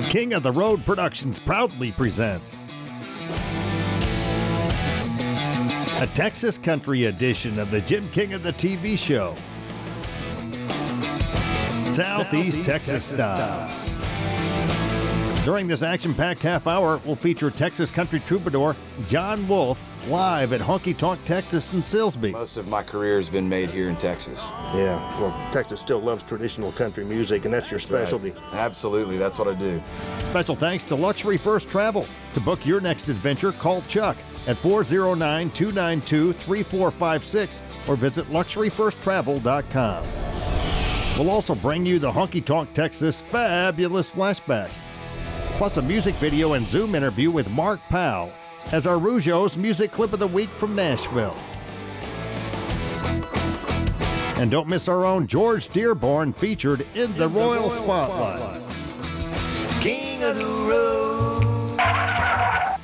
King of the Road Productions proudly presents a Texas country edition of the Jim King of the TV show, Southeast Texas Style. During this action-packed half hour, we'll feature Texas country troubadour Jon Wolfe live at Honky Tonk Texas in Silsbee. Most of my career has been made here in Texas. Yeah, well, Texas still loves traditional country music, and that's your specialty. Right. Absolutely, that's what I do. Special thanks to Luxury First Travel. To book your next adventure, call Chuck at 409-292-3456 or visit luxuryfirsttravel.com. We'll also bring you the Honky Tonk Texas fabulous Flashback, plus a music video and Zoom interview with Mark Powell as our Rougeaux music clip of the week from Nashville. And don't miss our own George Dearborne featured in the Royal Spotlight. King of the Road.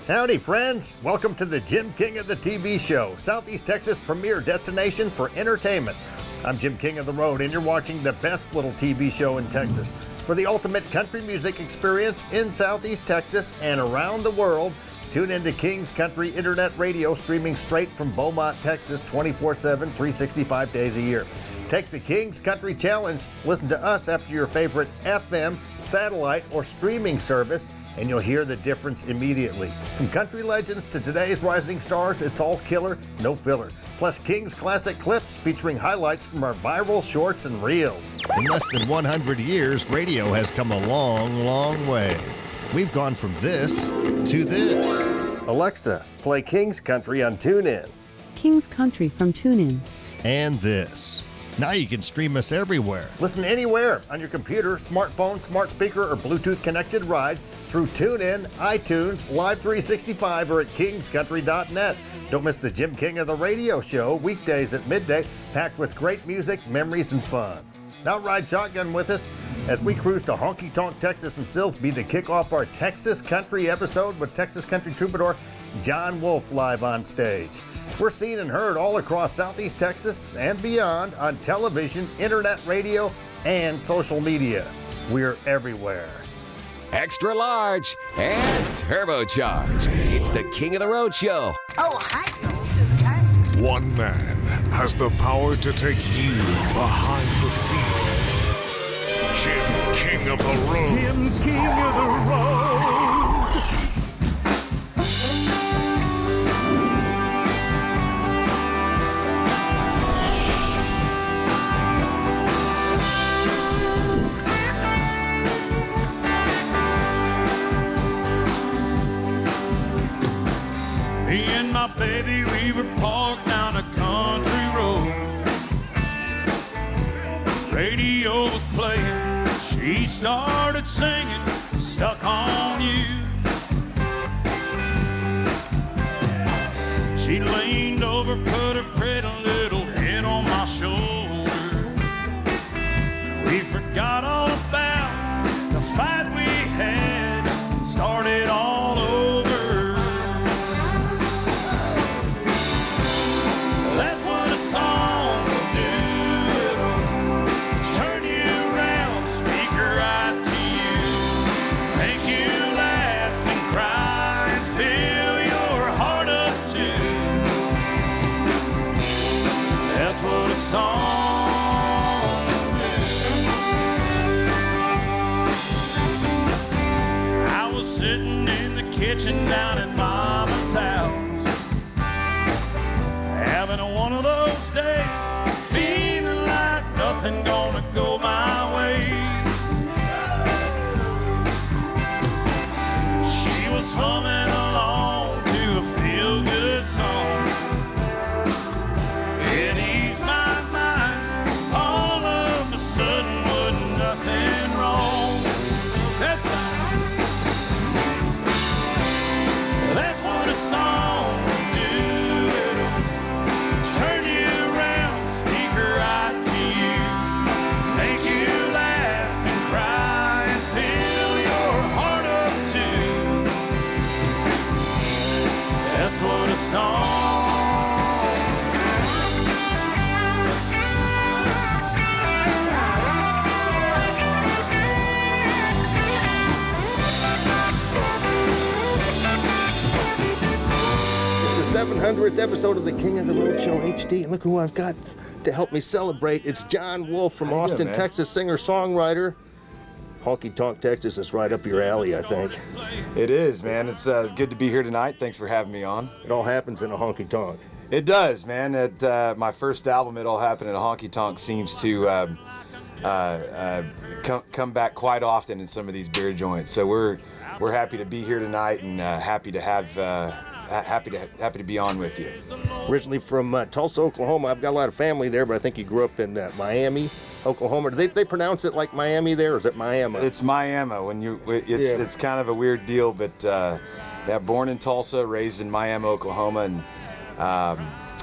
Howdy, friends. Welcome to the Jim King of the TV show, Southeast Texas' premier destination for entertainment. I'm Jim King of the Road, and you're watching the best little TV show in Texas. For the ultimate country music experience in Southeast Texas and around the world, tune into King's Country Internet Radio, streaming straight from Beaumont, Texas, 24/7, 365 days a year. Take the King's Country Challenge. Listen to us after your favorite FM, satellite, or streaming service, and you'll hear the difference immediately. From country legends to today's rising stars, it's all killer, no filler. Plus King's classic clips featuring highlights from our viral shorts and reels. In less than 100 years, radio has come a long, long way. We've gone from this to this. Alexa, play King's Country on TuneIn. King's Country from TuneIn. And this. Now you can stream us everywhere. Listen anywhere on your computer, smartphone, smart speaker, or Bluetooth connected ride through TuneIn, iTunes, Live 365, or at kingscountry.net. Don't miss the Jim King of the Radio show, weekdays at midday, packed with great music, memories, and fun. Now ride shotgun with us as we cruise to Honky Tonk Texas and Silsbee to kick off our Texas Country episode with Texas country troubadour Jon Wolfe live on stage. We're seen and heard all across Southeast Texas and beyond on television, internet radio, and social media. We're everywhere. Extra large and turbocharged. It's the King of the Road show. Oh, hi, to the back. One man has the power to take you behind the scenes. Jim King of the Road. Jim King of the Road. Me and my baby, we were parked down a country road. Radio was playing, she started singing, Stuck on You. She leaned over, put her pretty little head on my shoulder. We forgot all about the fight we had, started all over. That's what a song will do. Turn you around, speak right to you, make you laugh and cry and fill your heart up too. That's what a song will do. I was sitting in the kitchen down at Mama's house, having one of those days, feeling like nothing gonna go my way. She was humming along to a feel-good song. It eased my mind, all of a sudden wasn't nothing wrong. That's what a song 1100th episode of the King of the Road Show HD. And look who I've got to help me celebrate. It's Jon Wolfe from Austin, Texas, singer-songwriter. Honky Tonk Texas is right up your alley, I think. It is, man. It's good to be here tonight. Thanks for having me on. It all happens in a honky tonk. It does, man. At my first album, It All Happened in a Honky Tonk, seems to come back quite often in some of these beer joints. So we're happy to be here tonight and happy to be on with you. Originally from Tulsa, Oklahoma. I've got a lot of family there, but I think you grew up in Miami, Oklahoma. Do they pronounce it like Miami there, or is it Miami? It's Miami. It's kind of a weird deal, but born in Tulsa, raised in Miami, Oklahoma,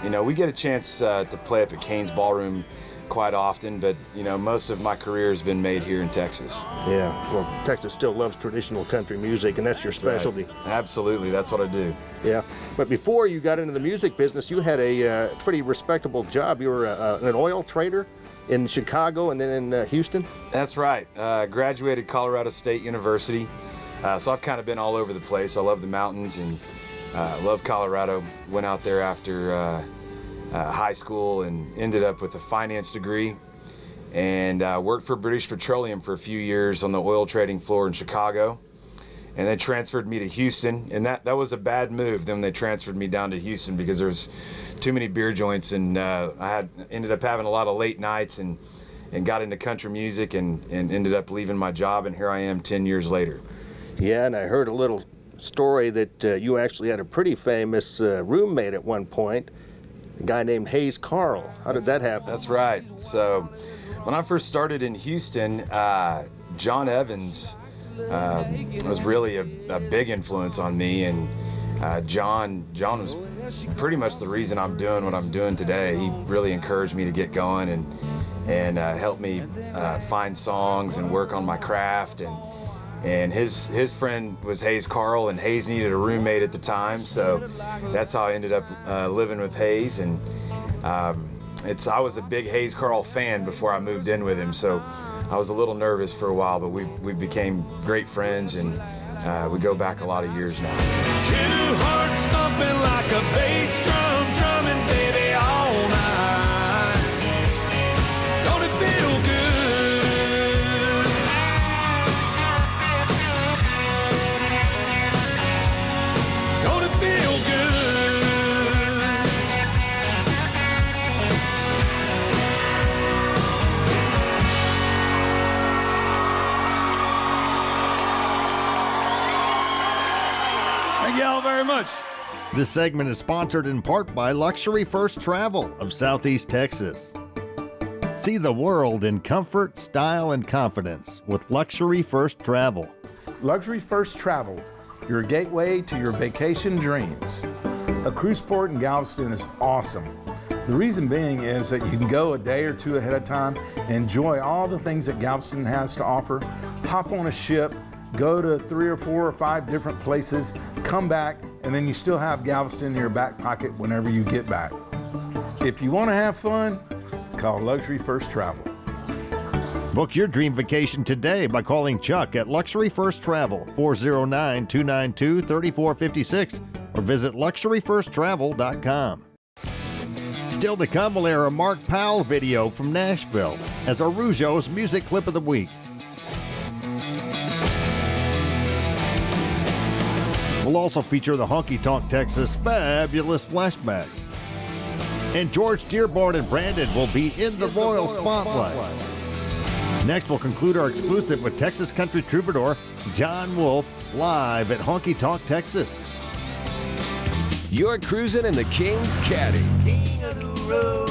and we get a chance to play up at Cain's Ballroom quite often, but most of my career has been made here in Texas. Yeah, well, Texas still loves traditional country music, and that's your specialty. Right. Absolutely, that's what I do. Yeah, but before you got into the music business, you had a pretty respectable job. You were an oil trader in Chicago and then in Houston? That's right. Graduated Colorado State University, so I've kind of been all over the place. I love the mountains and love Colorado. Went out there after high school and ended up with a finance degree, and worked for British Petroleum for a few years on the oil trading floor in Chicago, and then transferred me to Houston, and that was a bad move. Then they transferred me down to Houston because there's too many beer joints, and I ended up having a lot of late nights and got into country music and ended up leaving my job, and here I am 10 years later. Yeah, and I heard a little story that you actually had a pretty famous roommate at one point, a guy named Hayes Carl. How did that happen? That's right. So when I first started in Houston, John Evans was really a big influence on me, and John was pretty much the reason I'm doing what I'm doing today. He really encouraged me to get going and helped me find songs and work on my craft, and his friend was Hayes Carl, and Hayes needed a roommate at the time, so that's how I ended up living with Hayes. And I was a big Hayes Carl fan before I moved in with him, so I was a little nervous for a while, but we became great friends, and we go back a lot of years now. Two hearts thumping like a bass drum, drumming baby all night. Don't it feel good? Don't it feel good? Thank y'all very much. This segment is sponsored in part by Luxury First Travel of Southeast Texas. See the world in comfort, style, and confidence with Luxury First Travel. Luxury First Travel, your gateway to your vacation dreams. A cruise port in Galveston is awesome. The reason being is that you can go a day or two ahead of time, enjoy all the things that Galveston has to offer, hop on a ship, go to 3 or 4 or 5 different places, come back, and then you still have Galveston in your back pocket whenever you get back. If you want to have fun, call Luxury First Travel. Book your dream vacation today by calling Chuck at Luxury First Travel, 409-292-3456, or visit luxuryfirsttravel.com. Still to come, we'll air a Mark Powell video from Nashville as our Rougeau's Music Clip of the Week. We'll also feature the Honky Tonk Texas fabulous Flashback. And George Dearborne Branded will be in the Royal Spotlight. Next, we'll conclude our exclusive with Texas country troubadour Jon Wolfe live at Honky Tonk Texas. You're cruising in the King's Caddy. King of the road.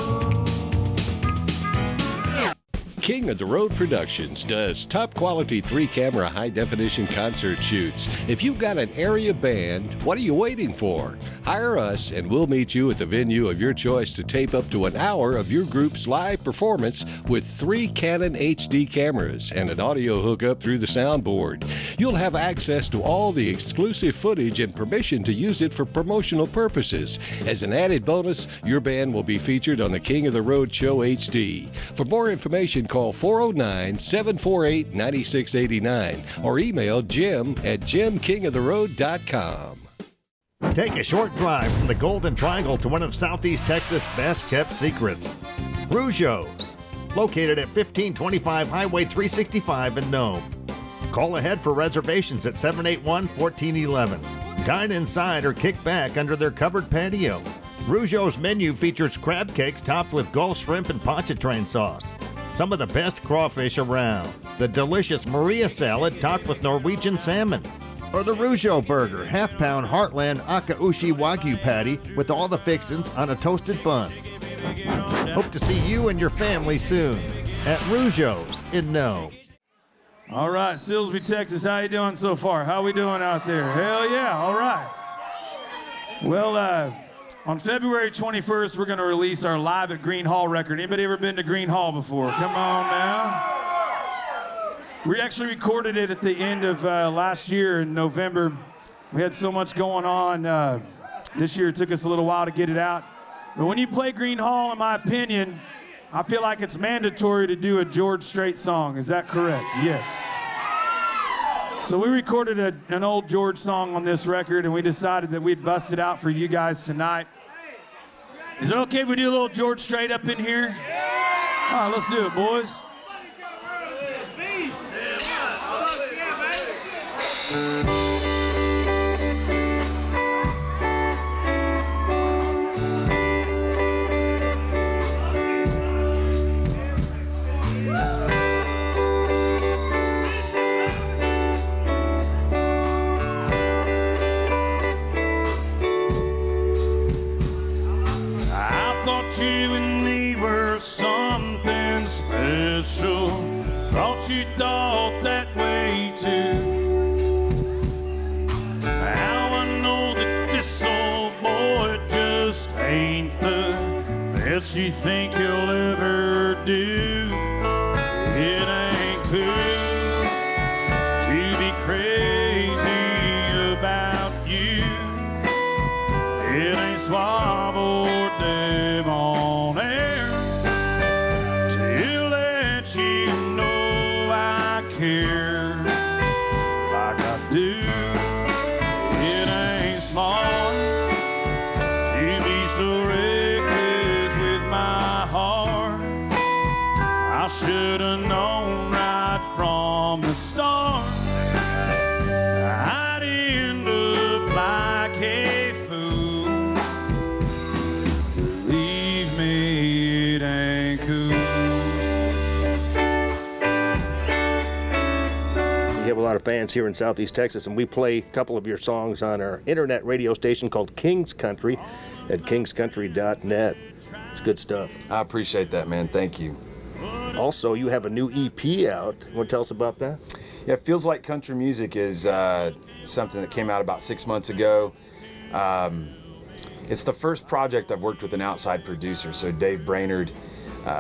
King of the Road Productions does top quality 3-camera high definition concert shoots. If you've got an area band, what are you waiting for? Hire us and we'll meet you at the venue of your choice to tape up to an hour of your group's live performance with 3 Canon HD cameras and an audio hookup through the soundboard. You'll have access to all the exclusive footage and permission to use it for promotional purposes. As an added bonus, your band will be featured on the King of the Road Show HD. For more information, call 409-748-9689 or email Jim at jimkingoftheroad.com. Take a short drive from the Golden Triangle to one of Southeast Texas' best-kept secrets. Rougeaux, located at 1525 Highway 365 in Nome. Call ahead for reservations at 781-1411. Dine inside or kick back under their covered patio. Rougeaux's menu features crab cakes topped with Gulf shrimp and pontchartrain sauce. Some of the best crawfish around. The delicious Maria salad topped with Norwegian salmon. Or the Rougeaux burger, half-pound Heartland Akaushi Wagyu patty with all the fixins on a toasted bun. Hope to see you and your family soon at Rougeaux's in Nome. All right, Silsbee, Texas, how you doing so far? How we doing out there? Hell yeah, all right. Well, on February 21st, we're going to release our Live at Green Hall record. Anybody ever been to Green Hall before? Come on now. We actually recorded it at the end of last year in November. We had so much going on. This year it took us a little while to get it out. But when you play Green Hall, in my opinion, I feel like it's mandatory to do a George Strait song. Is that correct? Yes. So we recorded an old George song on this record, and we decided that we'd bust it out for you guys tonight. Is it okay if we do a little George Strait up in here? All right, let's do it, boys. You and me were something special. Thought you thought that way too. Now I know that this old boy just ain't the best you think you'll ever do. It ain't cool to be crazy about you. It ain't swab or deb on air to let you know I care like I do. It ain't smart to be so reckless with my heart. I should have known right from the start I'd end up like a fool. Believe me, it ain't cool. We have a lot of fans here in Southeast Texas, and we play a couple of your songs on our internet radio station called King's Country at kingscountry.net. It's good stuff. I appreciate that, man. Thank you. Also, you have a new EP out. You want to tell us about that? Yeah, it Feels Like Country Music is something that came out about 6 months ago. It's the first project I've worked with an outside producer. So Dave Brainerd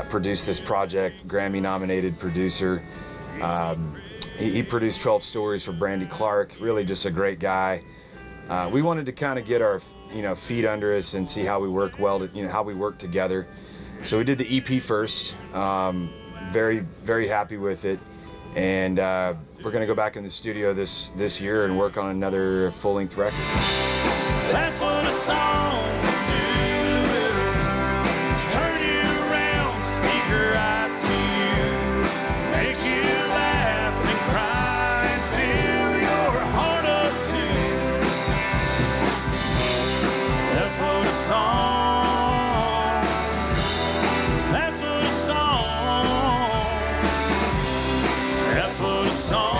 produced this project, Grammy-nominated producer. He produced 12 Stories for Brandy Clark, really just a great guy. We wanted to kind of get our feet under us and see how we work how we work together. So we did the EP first. Very, very happy with it. And we're going to go back in the studio this year and work on another full-length record. That's what a song will do. Turn you around, speak right to you, make you laugh and cry and fill your heart up too. That's what a song. That's what a song. That's what a song.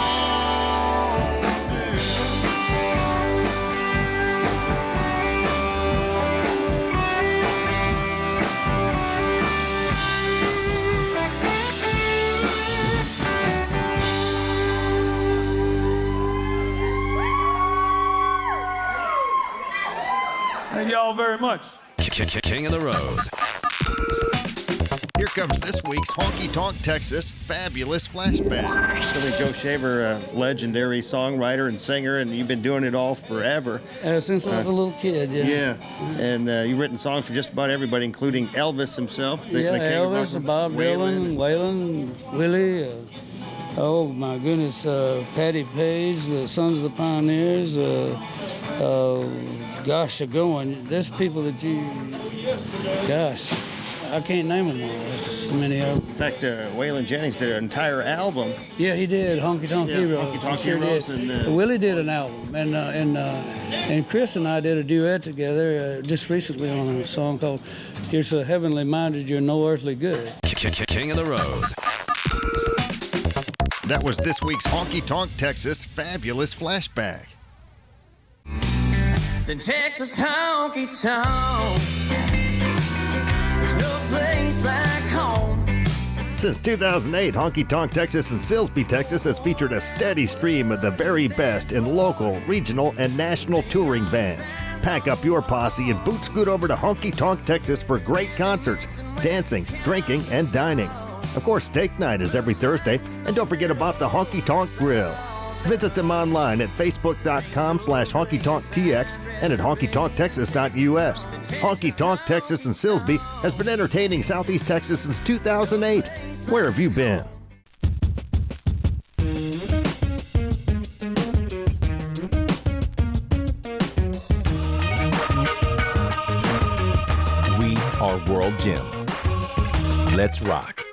Thank y'all very much. King of the Road. Here comes this week's Honky Tonk Texas fabulous flashback. So Joe Shaver, a legendary songwriter and singer, and you've been doing it all forever. Since I was a little kid, yeah. Yeah, and you've written songs for just about everybody, including Elvis himself. Elvis, Bob Dylan, Waylon, Willie, Oh my goodness, Patty Page, the Sons of the Pioneers, gosh, they're going. There's people that gosh, I can't name them all. There's so many of them. In fact, Waylon Jennings did an entire album. Yeah, he did. Honky Tonk Heroes. Honky Tonk Sure Heroes. did. And, Willie did an album, and Chris and I did a duet together just recently on a song called "You're So Heavenly Minded, You're No Earthly Good." King of the Road. That was this week's Honky Tonk Texas Fabulous Flashback. The Texas honky tonk. There's no place like home. Since 2008, Honky Tonk Texas in Silsbee, Texas has featured a steady stream of the very best in local, regional, and national touring bands. Pack up your posse and boot scoot over to Honky Tonk Texas for great concerts, dancing, drinking, and dining. Of course, steak night is every Thursday, and don't forget about the Honky Tonk Grill. Visit them online at facebook.com/honkytonktx and at honkytonktexas.us. Honky Tonk Texas in Silsbee has been entertaining Southeast Texas since 2008. Where have you been? We are World Gym. Let's rock.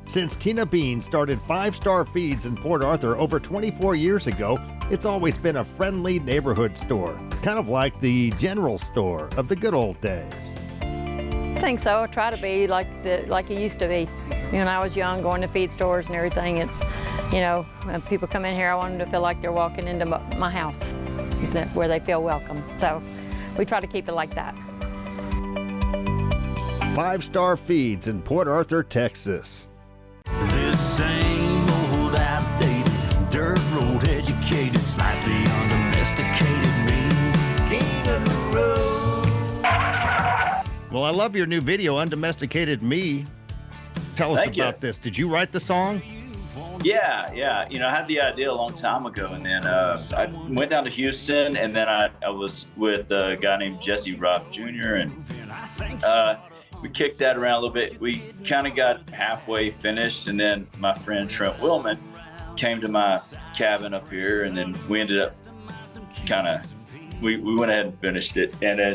Since Tina Bean started 5-Star Feeds in Port Arthur over 24 years ago, it's always been a friendly neighborhood store, kind of like the general store of the good old days. I think so. I try to be like it used to be. When I was young, going to feed stores and everything, it's, when people come in here, I want them to feel like they're walking into my house, where they feel welcome. So we try to keep it like that. 5-Star Feeds in Port Arthur, Texas. This same old outdated, dirt road educated, slightly undomesticated me. King of the road. Well, I love your new video, Undomesticated Me. Tell us about this. Did you write the song? Yeah. I had the idea a long time ago, and then I went down to Houston, and then I was with a guy named Jesse Robb Jr., and we kicked that around a little bit. We kind of got halfway finished, and then my friend Trent Willman came to my cabin up here, and then we ended up we went ahead and finished it. And I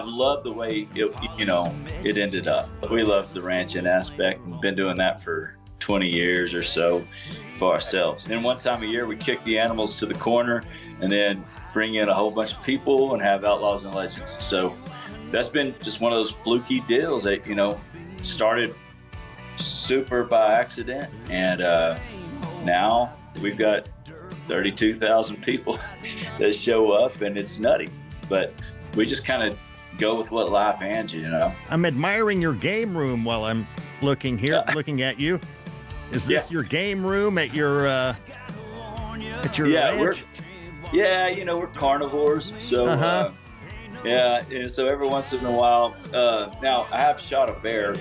love the way it ended up. We love the ranching aspect and been doing that for 20 years or so for ourselves. And one time a year, we kick the animals to the corner and then bring in a whole bunch of people and have outlaws and legends. So that's been just one of those fluky deals that, started super by accident. And now we've got 32,000 people that show up, and it's nutty. But we just kind of go with what life hands you, I'm admiring your game room while I'm looking here, looking at you. Is this your game room at your ranch? We're carnivores. So, and so every once in a while, now I have shot a bear,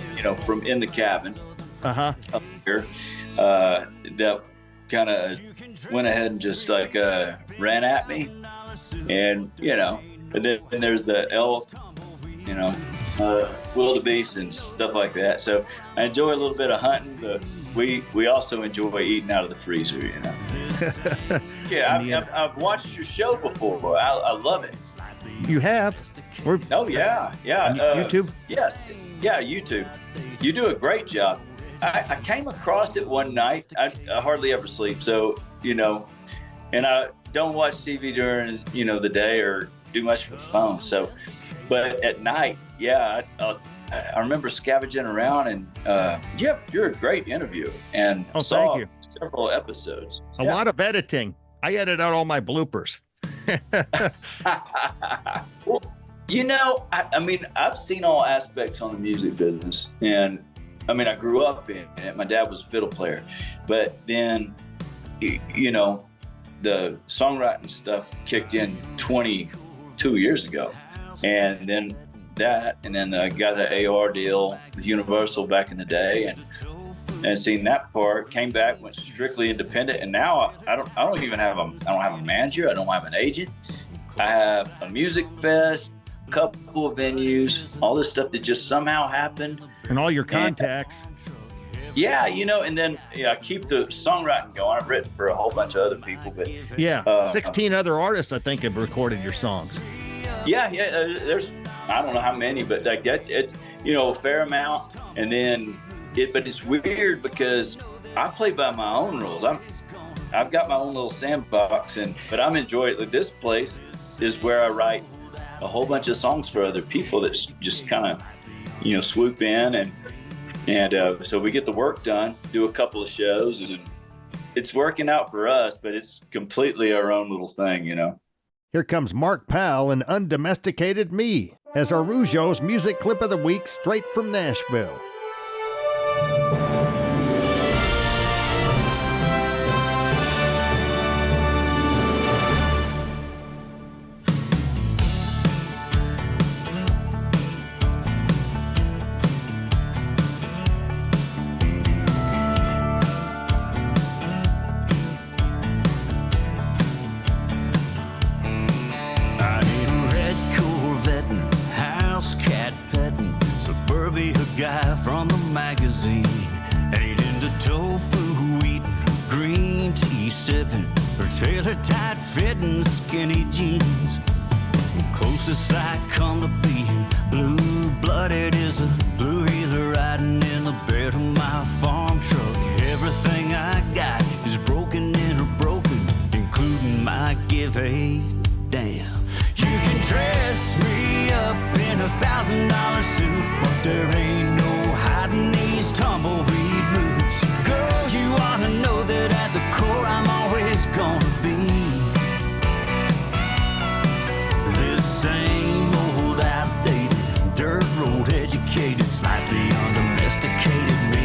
from in the cabin up here, that kind of went ahead and just ran at me, and then there's the elk, wildebeest and stuff like that. So I enjoy a little bit of hunting, but we also enjoy eating out of the freezer, Yeah, I've watched your show before. I love it. You have? Oh yeah. YouTube? Yes, yeah, YouTube. You do a great job. I came across it one night. I hardly ever sleep, so and I don't watch TV during the day or do much with the phone. So, but at night, I remember scavenging around, and you're a great interviewer, and saw thank you. Several episodes. A lot of editing. I edit out all my bloopers. Well, I've seen all aspects on the music business, and I grew up in it. My dad was a fiddle player, but then, the songwriting stuff kicked in 22 years ago, and then I got the AR deal with Universal back in the day, and seen that part. Came back, went strictly independent, and now I don't have a manager. I don't have an agent. I have a music fest, a couple of venues, all this stuff that just somehow happened. And all your contacts. Yeah, and then I keep the songwriting going. I've written for a whole bunch of other people, but yeah, 16 other artists I think have recorded your songs. Yeah, there's I don't know how many, but like that, it's a fair amount. And then but it's weird because I play by my own rules. I've got my own little sandbox, but I'm enjoying it. This place is where I write a whole bunch of songs for other people that just kind of swoop in and so we get the work done, do a couple of shows, and it's working out for us, but it's completely our own little thing, Here comes Mark Powell and Undomesticated Me as our Rougeau's music clip of the week straight from Nashville. Guy from the magazine ate into tofu eating, green tea sipping, or tailor tight fitting skinny jeans. Closest I come to being blue-blooded is a blue heeler riding in the bed of my farm truck. Everything I got is broken in or broken, including my give a damn. You can dress me up in $1,000 suit, but there ain't no hiding these tumbleweed roots. Girl, you ought to know that at the core I'm always gonna be this same old outdated, dirt road educated, slightly undomesticated me.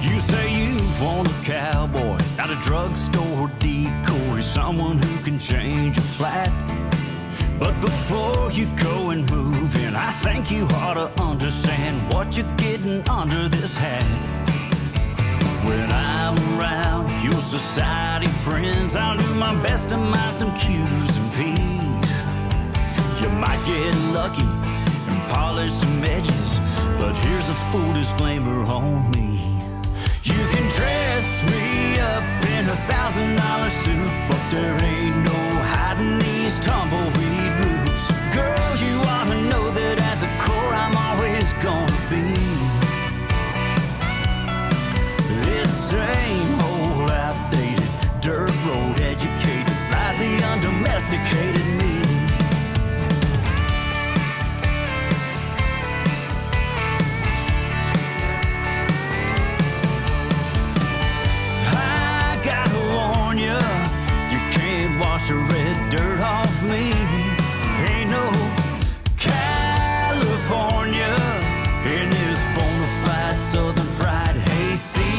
You say you want a cowboy, not a drugstore decoy, someone who can change a flat. But before you go and move in, I think you ought to understand what you're getting under this hat. When I'm around your society friends, I'll do my best to mind some Q's and P's. You might get lucky and polish some edges, but here's a full disclaimer on me. You can dress me up in $1,000 suit, but there ain't no hiding these tumbleweed roots. Girl, you ought to know that at the core I'm always gonna be this same old outdated, dirt road educated, slightly undomesticated me. Wash the red dirt off me. Ain't no California in this bona fide southern fried hayseed.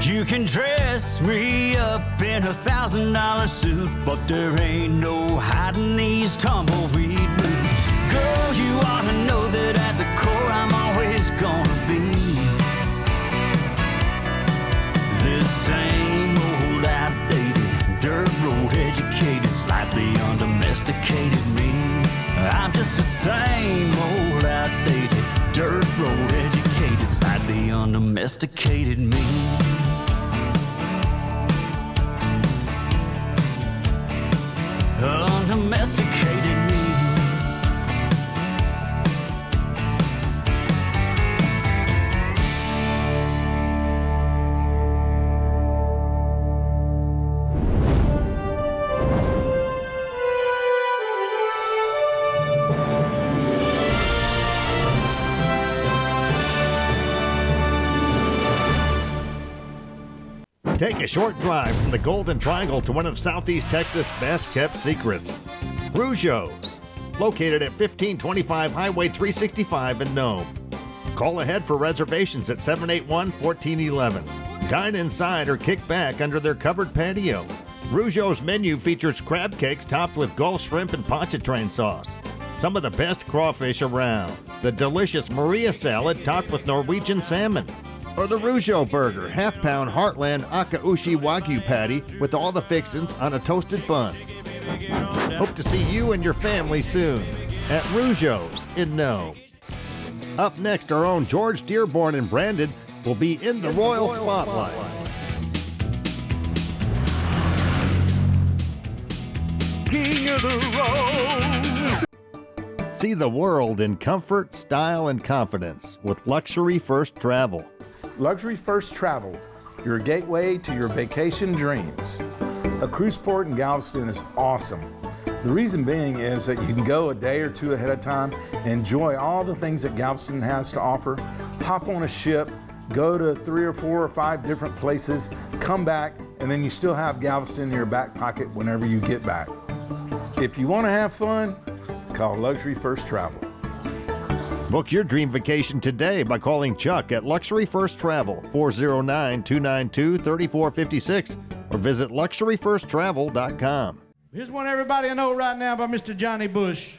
You can dress me up in $1,000 suit, but there ain't no hiding these tumbleweed roots. Girl, you ought to know that at the core I'm always gonna be this same old outdated, dirt road educated, slightly undomesticated me. I'm just the same old outdated, dirt road educated, slightly undomesticated me. Undomesticated me. Take a short drive from the Golden Triangle to one of Southeast Texas' best-kept secrets. Rougeaux, located at 1525 Highway 365 in Nome. Call ahead for reservations at 781-1411. Dine inside or kick back under their covered patio. Rougeau's menu features crab cakes topped with Gulf shrimp and pontchartrain sauce. Some of the best crawfish around. The delicious Maria salad topped with Norwegian salmon. Or the Rougeaux burger, half-pound Heartland Akaushi Wagyu patty with all the fixins on a toasted bun. Hope to see you and your family soon at Rougeaux in Nome. Up next, our own George Dearborne Branded will be in the Royal Spotlight. King of the road. See the world in comfort, style, and confidence with Luxury First Travel. Luxury First Travel, your gateway to your vacation dreams. A cruise port in Galveston is awesome. The reason being is that you can go a day or two ahead of time, enjoy all the things that Galveston has to offer, hop on a ship, go to 3 or 4 or 5 different places, come back, and then you still have Galveston in your back pocket whenever you get back. If you want to have fun, call Luxury First Travel. Book your dream vacation today by calling Chuck at Luxury First Travel, 409-292-3456, or visit luxuryfirsttravel.com. Here's one everybody I know right now by Mr. Johnny Bush.